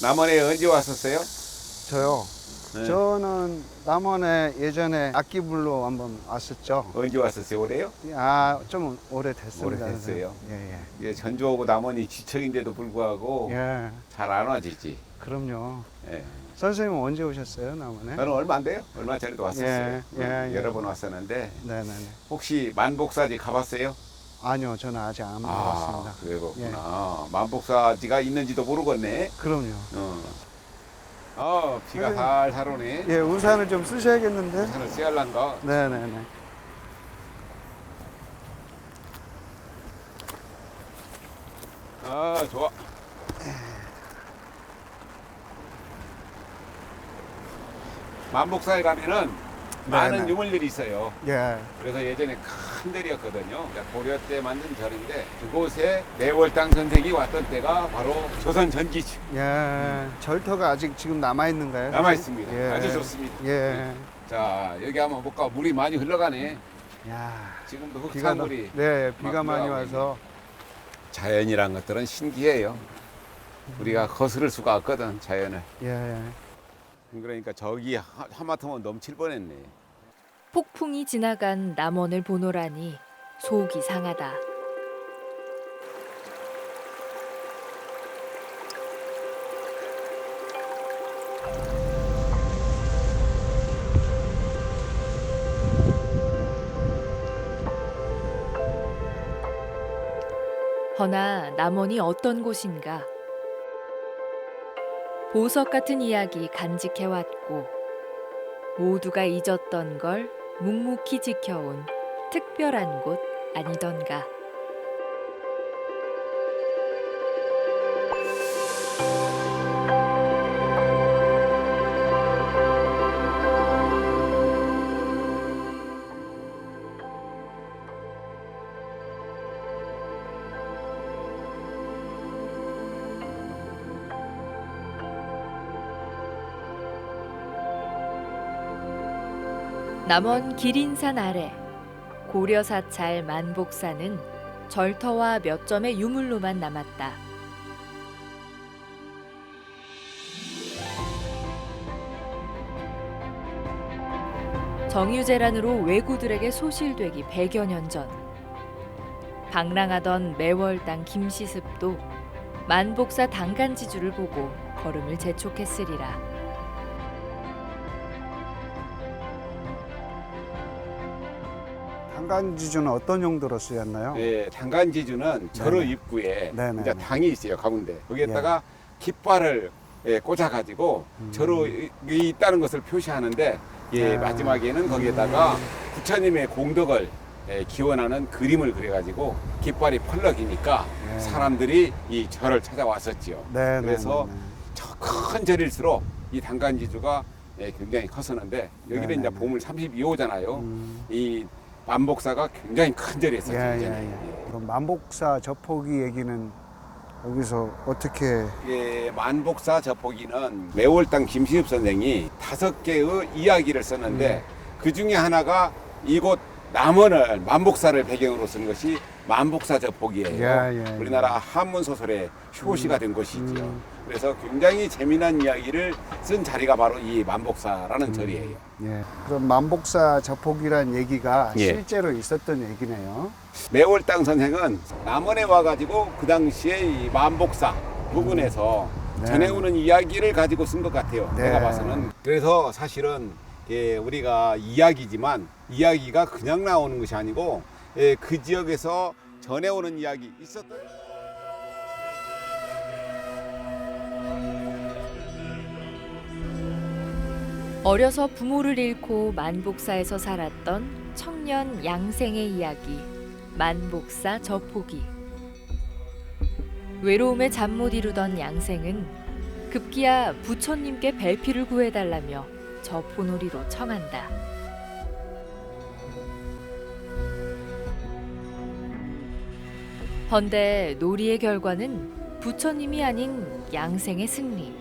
남원에 언제 왔었어요? 저요. 네. 저는 남원에 예전에 악기불로 한번 왔었죠. 언제 왔었어요? 올해요? 좀 오래됐습니다. 오래됐어요. 예, 예, 전주하고 남원이 지척인데도 불구하고 예. 예, 잘 안 와지지. 그럼요. 예. 선생님은 언제 오셨어요, 남원에? 저는 얼마 안 돼요. 얼마 전에도 왔었어요. 예. 여러 번 왔었는데 네네네. 혹시 만복사지 가봤어요? 아니요, 저는 아직 안 가봤습니다. 그랬구나. 만복사지가 있는지도 모르겠네. 그럼요. 비가 선생님. 살살 오네. 예, 우산을 좀 쓰셔야겠는데? 산을 쎄할란가? 네네네. 좋아. 만복사에 가면은 많은 네네. 유물들이 있어요. 예. 그래서 예전에 큰 절이었거든요. 그러니까 고려 때 만든 절인데 그곳에 매월당 선생이 왔던 때가 바로 조선 전기죠. 예. 절터가 아직 지금 남아있는가요? 남아 있습니다. 예. 아주 좋습니다. 예. 자, 여기 한번 볼까? 물이 많이 흘러가네. 야. 지금도 비가 흙탕물이. 네, 비가 막 많이 흘러가고 와서. 자연이란 것들은 신기해요. 우리가 거스를 수가 없거든, 자연을. 예. 그러니까 저기 하마터면 넘칠 뻔했네. 폭풍이 지나간 남원을 보노라니 속이 상하다. 허나 남원이 어떤 곳인가? 보석 같은 이야기 간직해왔고 모두가 잊었던 걸 묵묵히 지켜온 특별한 곳 아니던가. 남원 기린산 아래 고려사찰 만복사는 절터와 몇 점의 유물로만 남았다. 정유재란으로 왜구들에게 소실되기 100여 년 전 방랑하던 매월당 김시습도 만복사 당간지주를 보고 걸음을 재촉했으리라. 당간지주는 어떤 용도로 쓰였나요? 네, 당간지주는 절호 네네. 입구에 네네. 이제 당이 있어요, 가운데. 거기에다가 깃발을 꽂아가지고 절호이 있다는 것을 표시하는데 마지막에는 거기에다가 부처님의 공덕을 기원하는 그림을 그려가지고 깃발이 펄럭이니까 네. 사람들이 이 절을 찾아왔었지요. 네, 그래서 저 큰 절일수록 이 당간지주가 굉장히 컸었는데 여기는 네네네. 이제 보물 32호잖아요. 이 만복사가 굉장히 큰 절이었었죠. 이전에. 그럼 만복사 저포기 얘기는 여기서 어떻게? 만복사 저포기는 매월당 김시엽 선생이 5개의 이야기를 썼는데 그 중에 하나가 이곳 남원을 만복사를 배경으로 쓴 것이 만복사 저포기예요. 우리나라 한문 소설의 효시가 된 것이지요. 그래서 굉장히 재미난 이야기를 쓴 자리가 바로 이 만복사라는 절이에요. 예. 그럼 만복사 저포기란 얘기가 예. 실제로 있었던 얘기네요. 매월당 선생은 남원에 와가지고 그 당시에 이 만복사 부근에서 네. 전해오는 이야기를 가지고 쓴 것 같아요. 네. 내가 봐서는. 그래서 사실은 우리가 이야기지만 이야기가 그냥 나오는 것이 아니고 그 지역에서 전해오는 이야기 있었던. 어려서 부모를 잃고 만복사에서 살았던 청년 양생의 이야기 만복사 저포기. 외로움에 잠 못 이루던 양생은 급기야 부처님께 배필을 구해달라며 저포놀이로 청한다. 헌데 놀이의 결과는 부처님이 아닌 양생의 승리.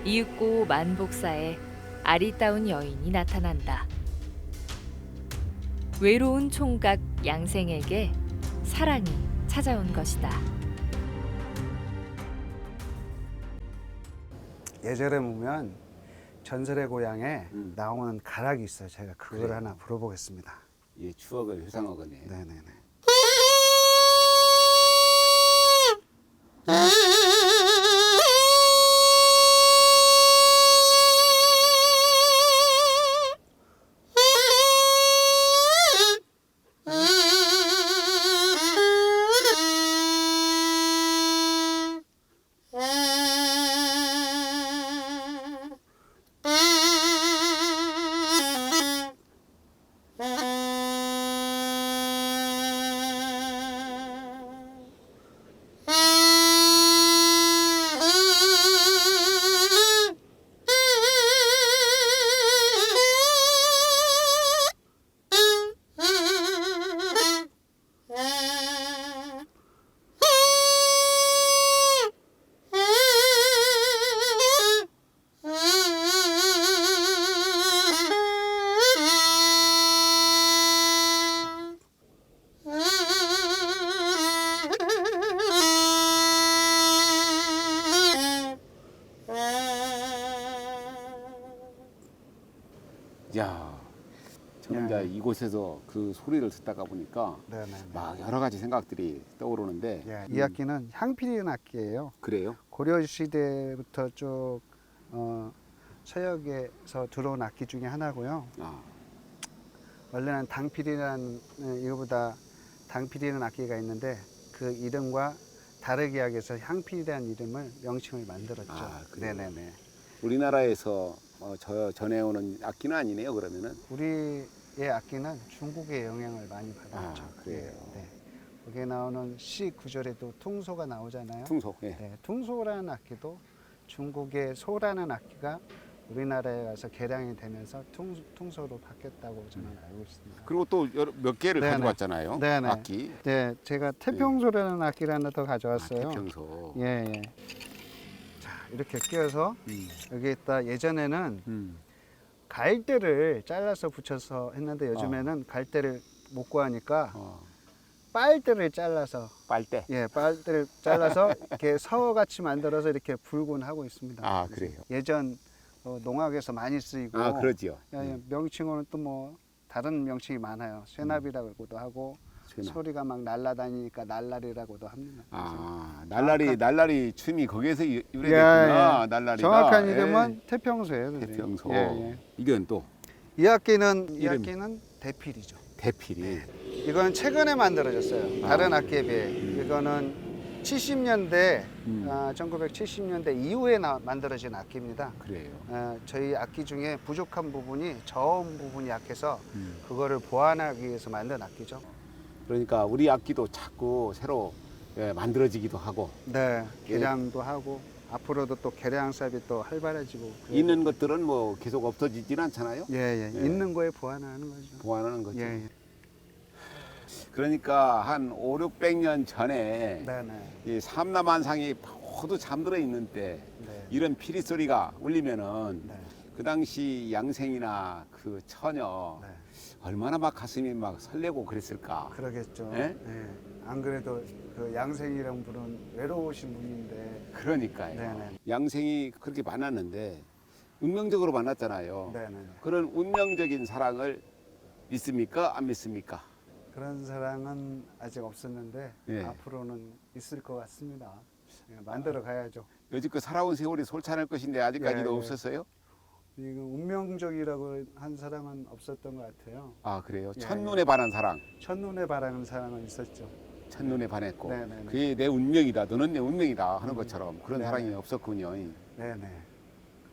이윽고 만복사에 아리따운 여인이 나타난다. 외로운 총각 양생에게 사랑이 찾아온 것이다. 예절에 보면 전설의 고향에 음. 나오는 가락이 있어요. 제가 그걸 그래요? 하나 불어보겠습니다. 예, 추억을 회상하거네. 네네네. 야, 저는 이제 이곳에서 그 소리를 듣다가 보니까 네네네. 막 여러 가지 생각들이 떠오르는데. 예, 이 악기는 향필이라는 악기예요. 그래요? 고려 시대부터 쭉 서역에서 들어온 악기 중에 하나고요. 아, 원래는 당필이라는 이거보다 당필이라는 악기가 있는데 그 이름과 다르게 하기 위해서 향필이라는 이름을 명칭을 만들었죠. 아, 그래요? 네네네. 우리나라에서 전해오는 악기는 아니네요, 그러면은. 우리의 악기는 중국의 영향을 많이 받았죠. 아, 그래요? 네. 거기에 나오는 시 구절에도 퉁소가 나오잖아요. 퉁소. 예. 네, 퉁소라는 악기도 중국의 소라는 악기가 우리나라에 와서 개량이 되면서 퉁소로 바뀌었다고 저는 알고 있습니다. 그리고 또 몇 개를 네네. 가져왔잖아요. 네네. 악기. 네, 제가 태평소라는 악기를 하나 더 가져왔어요. 아, 태평소. 예, 예. 자, 이렇게 끼워서 여기에다 예전에는 갈대를 잘라서 붙여서 했는데 요즘에는 갈대를 못 구하니까 빨대를 잘라서 빨대. 예, 빨대를 잘라서 이렇게 서같이 만들어서 이렇게 불곤 하고 있습니다. 아, 그래요? 예전 농악에서 많이 쓰이고 아, 그러지요. 예, 예, 명칭으로는 또 뭐 다른 명칭이 많아요. 쇠납이라고도 하고 쇠납. 소리가 막 날아다니니까 날라리라고도 합니다. 아, 날라리 춤이 거기에서 유래됐구나. 예, 예. 날라리가. 정확한 예. 이름은 태평소예요. 선생님. 태평소. 예, 예. 이건 또 이 악기는 이름. 대필이죠. 대필이. 이건 최근에 만들어졌어요. 아. 다른 악기에 비해. 이거는 70년대, 1970년대 이후에 만들어진 악기입니다. 그래요. 저희 악기 중에 부족한 부분이 저음 부분이 약해서 그거를 보완하기 위해서 만든 악기죠. 그러니까 우리 악기도 자꾸 새로 만들어지기도 하고 네, 개량도 하고 앞으로도 또 개량 사업이 또 활발해지고 그래요. 있는 것들은 뭐 계속 없어지진 않잖아요. 예, 예, 예. 있는 거에 보완하는 거죠. 보완하는 거죠. 예, 예. 그러니까 한 5, 600년 전에 네, 네. 이 삼남한상이 모두 잠들어 있는 때 네. 이런 피리 소리가 울리면은 네. 그 당시 양생이나 그 처녀 네. 얼마나 막 가슴이 막 설레고 그랬을까. 그러겠죠. 예? 예. 안 그래도 그 양생이란 분은 외로우신 분인데. 그러니까요. 네네. 양생이 그렇게 만났는데 운명적으로 만났잖아요. 네네. 그런 운명적인 사랑을 믿습니까? 안 믿습니까? 그런 사랑은 아직 없었는데 예. 앞으로는 있을 것 같습니다. 예, 만들어 가야죠. 여지껏 살아온 세월이 솔찬할 것인데 아직까지도 예, 예. 없었어요? 이거 운명적이라고 한 사랑은 없었던 것 같아요. 아, 그래요? 예, 첫눈에 반한 사랑. 첫눈에 바라는 사랑은 있었죠. 첫눈에 반했고 네네네. 그게 내 운명이다, 너는 내 운명이다 하는 것처럼 그런 네네. 사랑이 없었군요. 네네.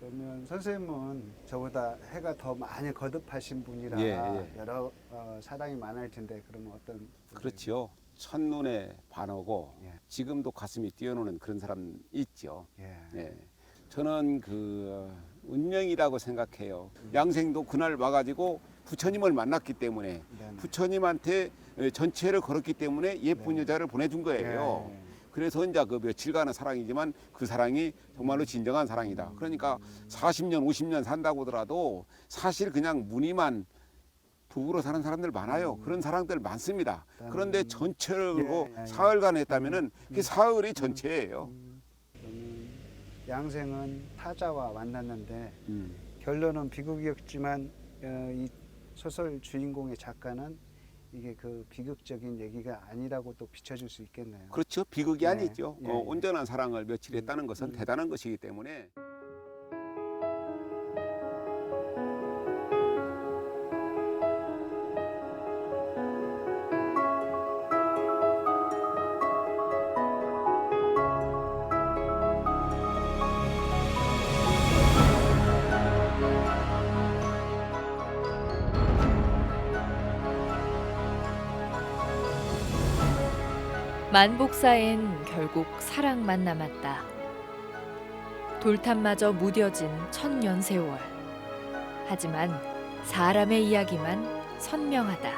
그러면 선생님은 저보다 해가 더 많이 거듭하신 분이라 예, 예. 여러 사랑이 많을 텐데 그러면 어떤? 그렇지요. 첫눈에 반하고 예. 지금도 가슴이 뛰어노는 그런 사람 있죠. 예. 예. 저는 그 운명이라고 생각해요. 양생도 그날 와가지고 부처님을 만났기 때문에 네네. 부처님한테 전체를 걸었기 때문에 예쁜 네. 여자를 보내준 거예요. 예. 그래서 이제 그 며칠간의 사랑이지만 그 사랑이 정말로 진정한 사랑이다. 그러니까 40년, 50년 산다고 하더라도 사실 그냥 무늬만 부부로 사는 사람들 많아요. 그런 사람들 많습니다. 그런데 전체를 예, 예, 예. 사흘간 했다면은 그게 사흘이 전체예요. 그러면 양생은 타자와 만났는데 결론은 비극이었지만 이 소설 주인공의 작가는 이게 그 비극적인 얘기가 아니라고 또 비춰줄 수 있겠네요. 그렇죠. 비극이 네. 아니죠. 예, 예. 온전한 사랑을 며칠 했다는 것은 대단한 것이기 때문에. 만복사엔 결국 사랑만 남았다. 돌탑마저 무뎌진 천년 세월. 하지만 사람의 이야기만 선명하다.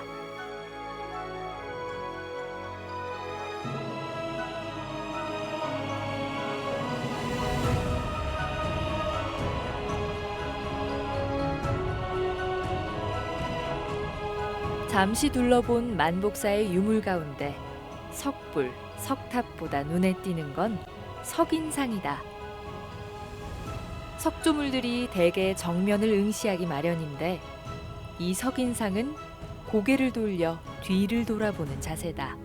잠시 둘러본 만복사의 유물 가운데 석불, 석탑보다 눈에 띄는 건 석인상이다. 석조물들이 대개 정면을 응시하기 마련인데 이 석인상은 고개를 돌려 뒤를 돌아보는 자세다.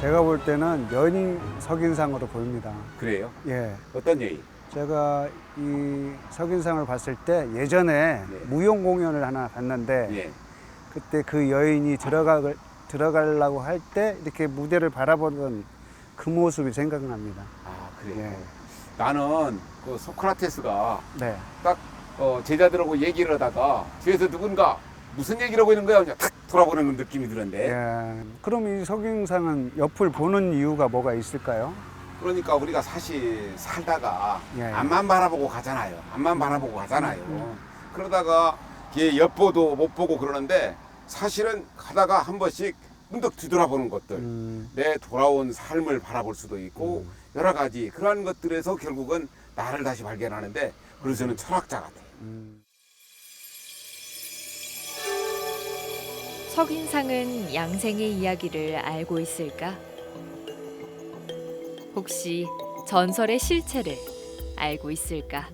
제가 볼 때는 연인 석인상으로 보입니다. 그래요? 예. 어떤 얘기? 제가 이 석인상을 봤을 때 예전에 네. 무용 공연을 하나 봤는데 예. 그때 그 여인이 들어가려고 할 때 이렇게 무대를 바라보던 그 모습이 생각납니다. 아, 그래요? 예. 나는 그 소크라테스가 네. 딱 제자들하고 얘기를 하다가 뒤에서 누군가 무슨 얘기를 하고 있는 거야? 그냥 탁 돌아보는 느낌이 드는데. 예. 그럼 이 석인상은 옆을 보는 이유가 뭐가 있을까요? 그러니까 우리가 사실 살다가 예, 예. 앞만 바라보고 가잖아요. 앞만 바라보고 가잖아요. 그러다가 이게 옆보도 못 보고 그러는데 사실은 가다가 한 번씩 문득 뒤돌아보는 것들, 내 돌아온 삶을 바라볼 수도 있고 여러 가지 그러한 것들에서 결국은 나를 다시 발견하는데 그래서 저는 철학자 같아요. 석인상은 양생의 이야기를 알고 있을까? 혹시 전설의 실체를 알고 있을까?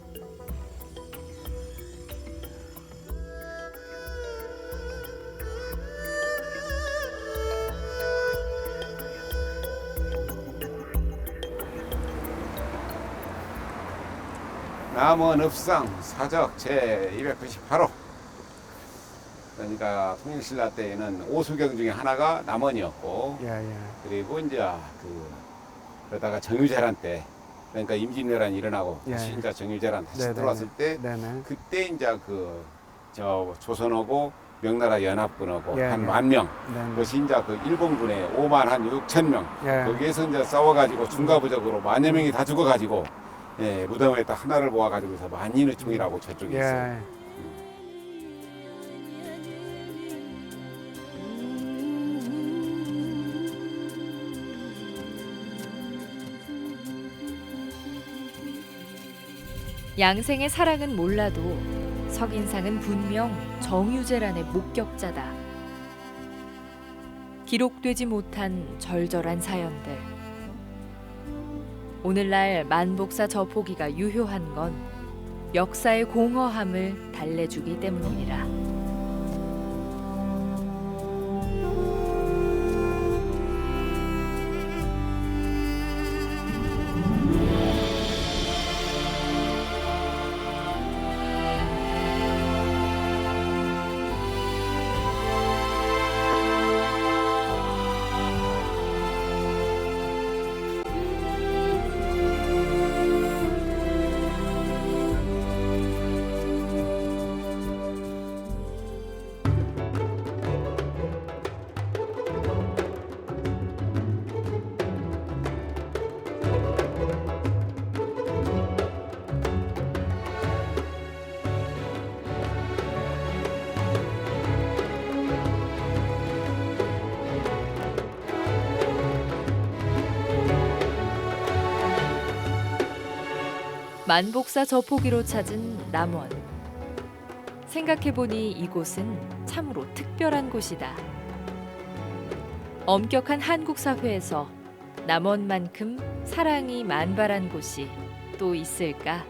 남원읍상 사적 제298호. 그러니까 통일신라 때에는 오수경 중에 하나가 남원이었고, 예, 예. 그리고 이제 그러다가 정유재란 때, 그러니까 임진왜란이 일어나고 예. 다시 이제 정유재란 다시 네네. 들어왔을 때, 네네. 그때 이제 저 조선하고 명나라 연합군하고 예, 한 예. 10,000명, 네네. 그것이 이제 그 일본군에 56,000명, 예. 거기에서 이제 싸워가지고 중가부적으로 10,000여 명이 다 죽어가지고, 예, 무덤에 딱 하나를 모아가지고서 만인의 총이라고 저쪽에 있어요. 예. 양생의 사랑은 몰라도 석인상은 분명 정유재란의 목격자다. 기록되지 못한 절절한 사연들. 오늘날 만복사 저포기가 유효한 건 역사의 공허함을 달래주기 때문이라. 만복사 저포기로 찾은 남원. 생각해보니 이곳은 참으로 특별한 곳이다. 엄격한 한국 사회에서 남원만큼 사랑이 만발한 곳이 또 있을까?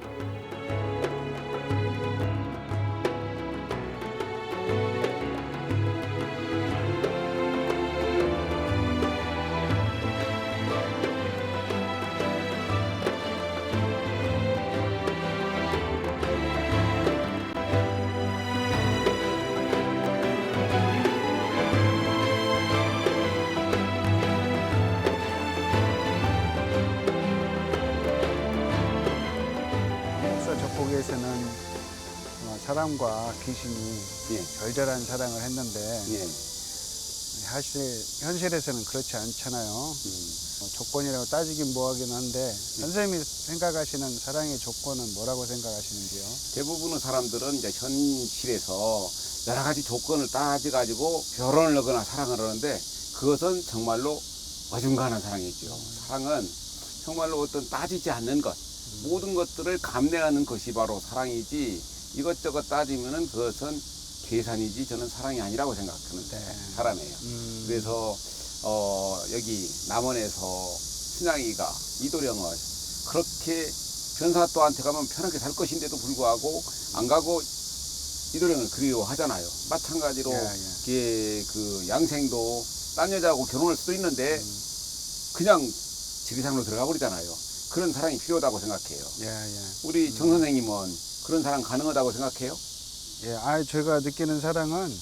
목사 저폭에서는 사람과 귀신이 예. 절절한 사랑을 했는데 예. 사실 현실에서는 그렇지 않잖아요. 조건이라고 따지긴 뭐하긴 한데 선생님이 생각하시는 사랑의 조건은 뭐라고 생각하시는지요? 대부분의 사람들은 이제 현실에서 여러 가지 조건을 따져가지고 결혼을 하거나 사랑을 하는데 그것은 정말로 어중간한 사랑이죠. 사랑은 정말로 어떤 따지지 않는 것, 모든 것들을 감내하는 것이 바로 사랑이지 이것저것 따지면은 그것은 계산이지 저는 사랑이 아니라고 생각하는데 사람이에요. 그래서 여기 남원에서 신양이가 이도령을 그렇게 변사또한테 가면 편하게 살 것인데도 불구하고 안 가고 이도령을 그리워하잖아요. 마찬가지로 그 양생도 딴 여자하고 결혼할 수도 있는데 그냥 지리산으로 들어가 버리잖아요. 그런 사랑이 필요하다고 생각해요. 우리 정 선생님은 그런 사랑 가능하다고 생각해요? 제가 느끼는 사랑은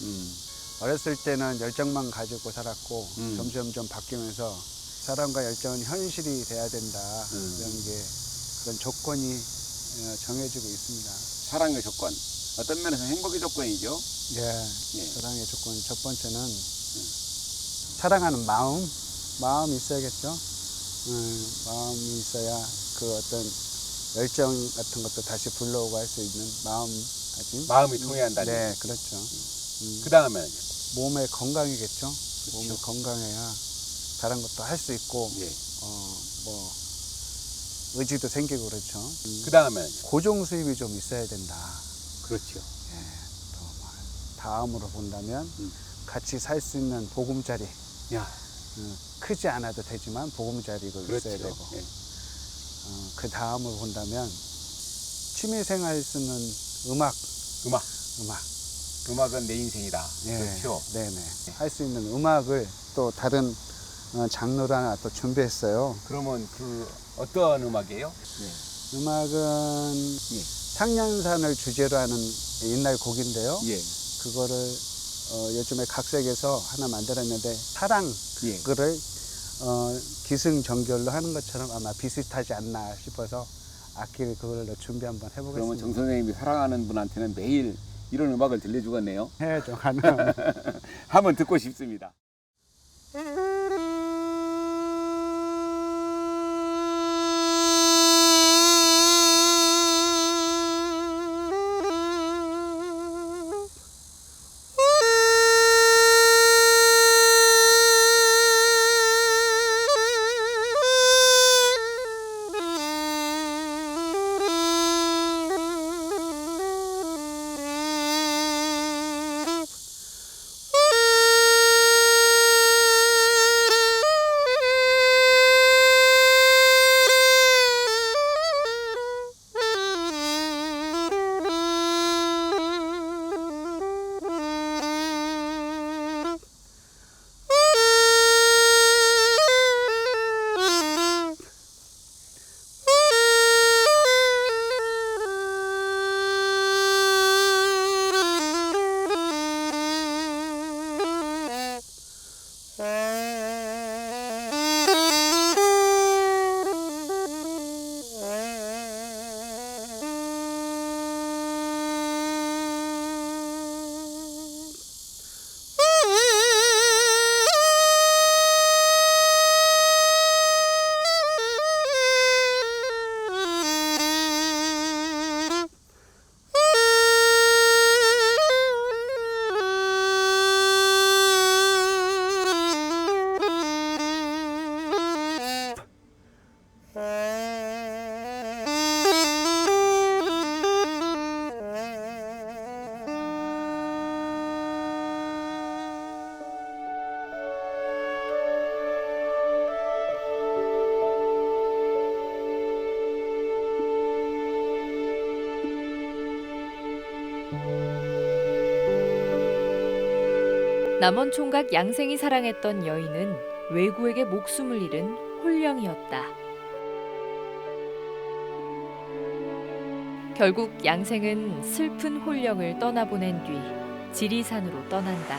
어렸을 때는 열정만 가지고 살았고 점점 바뀌면서 사랑과 열정은 현실이 돼야 된다. 그런 조건이 정해지고 있습니다. 사랑의 조건. 어떤 면에서 행복의 조건이죠. 사랑의 조건 첫 번째는 사랑하는 마음이 있어야겠죠. 마음이 있어야 그 어떤 열정 같은 것도 다시 불러오고 할 수 있는 마음가짐. 마음이 통해한다는. 네, 그렇죠. 그 다음에는 몸의 건강이겠죠. 몸이 건강해야 다른 것도 할 수 있고, 의지도 생기고 그렇죠. 그 다음에는 고정 수입이 좀 있어야 된다. 그렇죠. 다음으로 본다면 같이 살 수 있는 보금자리. 크지 않아도 되지만 보금자리가 있어야 되고. 그 다음으로 본다면 취미생활 쓰는 음악은 내 인생이다. 그렇죠. 네네. 할 수 있는 음악을 또 다른 장르를 하나 또 준비했어요. 그러면 그 어떤 음악이에요? 음악은 상년산을 주제로 하는 옛날 곡인데요. 그거를 요즘에 각색해서 하나 만들었는데 사랑을 기승전결로 하는 것처럼 아마 비슷하지 않나 싶어서 악기를 그걸로 준비 한번 해보겠습니다. 그러면 정 선생님이 사랑하는 분한테는 매일 이런 음악을 들려주겠네요. 해야죠. 가능하면. 한번 듣고 싶습니다. 남원 총각 양생이 사랑했던 여인은 왜구에게 목숨을 잃은 홀령이었다. 결국 양생은 슬픈 홀령을 떠나보낸 뒤 지리산으로 떠난다.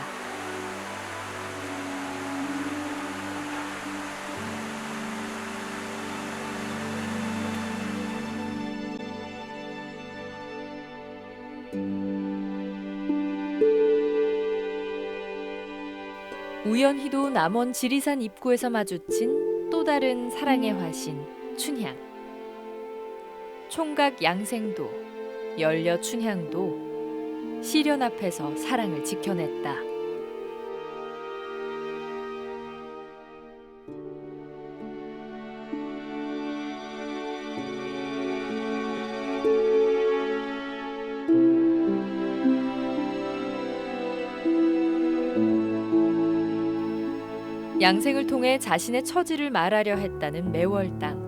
우연히도 남원 지리산 입구에서 마주친 또 다른 사랑의 화신 춘향. 총각 양생도 열려 춘향도 시련 앞에서 사랑을 지켜냈다. 양생을 통해 자신의 처지를 말하려 했다는 매월당.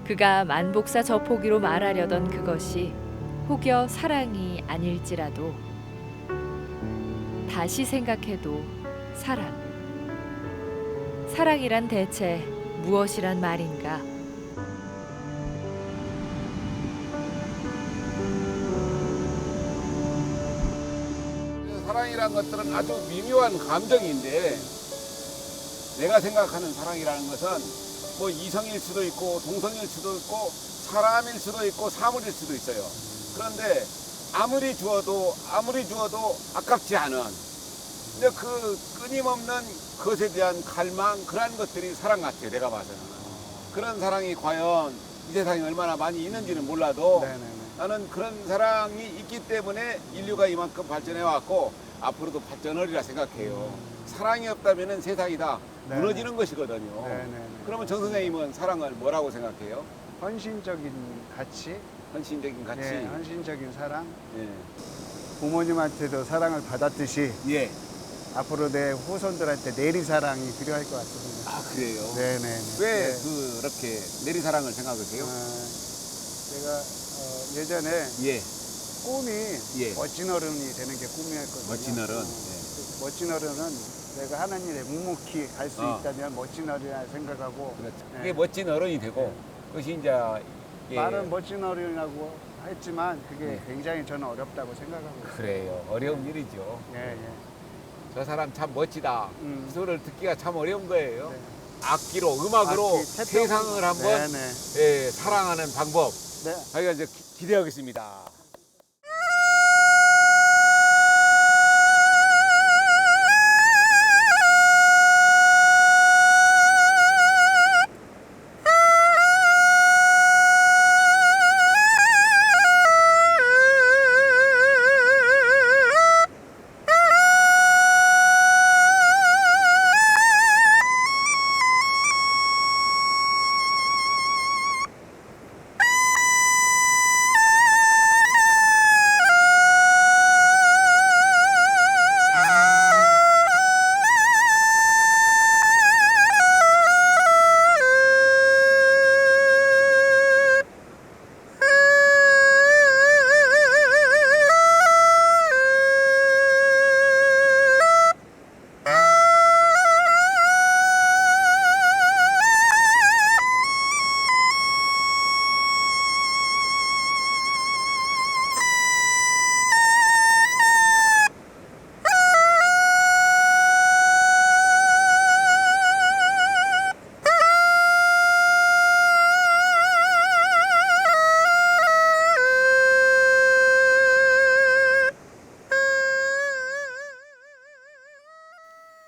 그가 만복사 저포기로 말하려던 그것이 혹여 사랑이 아닐지라도 다시 생각해도 사랑이란 대체 무엇이란 말인가? 사랑이라는 것들은 아주 미묘한 감정인데 내가 생각하는 사랑이라는 것은 뭐 이성일 수도 있고 동성일 수도 있고 사람일 수도 있고 사물일 수도 있어요. 그런데 아무리 주어도 아깝지 않은 근데 그 끊임없는 것에 대한 갈망 그런 것들이 사랑 같아요. 내가 봐서는 그런 사랑이 과연 이 세상에 얼마나 많이 있는지는 몰라도 나는 그런 사랑이 있기 때문에 인류가 이만큼 발전해 왔고 앞으로도 발전하리라 생각해요. 사랑이 없다면 세상이 다 무너지는 것이거든요. 그러면 정 선생님은 사랑을 뭐라고 생각해요? 헌신적인 가치, 헌신적인 가치. 네, 헌신적인 사랑. 예. 부모님한테도 사랑을 받았듯이 예. 앞으로 내 후손들한테 내리 사랑이 필요할 것 같습니다. 아 그래요? 네네. 왜 그렇게 내리 사랑을 생각하세요? 제가 예전에 예. 꿈이 예. 멋진 어른이 되는 게 꿈이었거든요. 멋진 어른. 그 멋진 어른은 내가 하는 일에 묵묵히 갈 수 있다면 멋진 어른이라 생각하고. 그렇죠. 네. 그게 멋진 어른이 되고 그것이 이제 말은 멋진 어른이라고 했지만 그게 굉장히 저는 어렵다고 생각하고 있어요. 그래요. 어려운 일이죠. 예, 예. 저 사람 참 멋지다. 그 소리를 듣기가 참 어려운 거예요. 네. 악기로 음악으로 악기, 태평. 세상을 한번 네네. 예, 사랑하는 방법. 네. 저희가 이제 기대하겠습니다.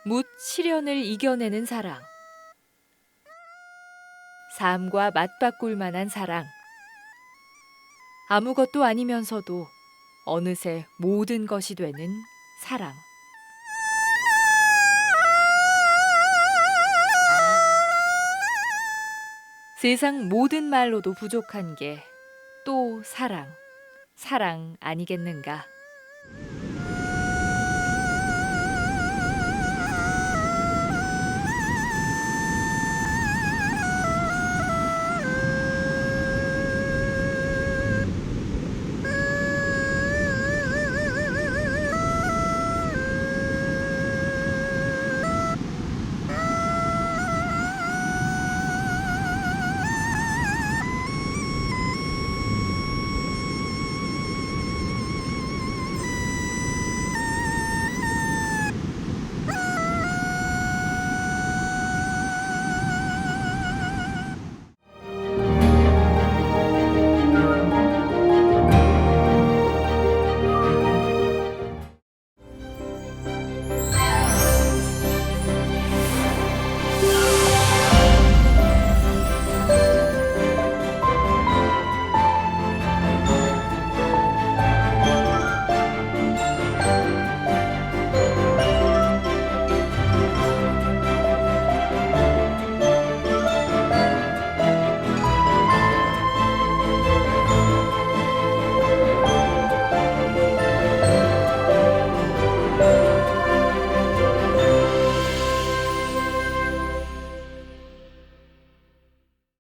묻 시련을 이겨내는 사랑. 삶과 맞바꿀 만한 사랑. 아무것도 아니면서도 어느새 모든 것이 되는 사랑. 세상 모든 말로도 부족한 게 또 사랑 아니겠는가?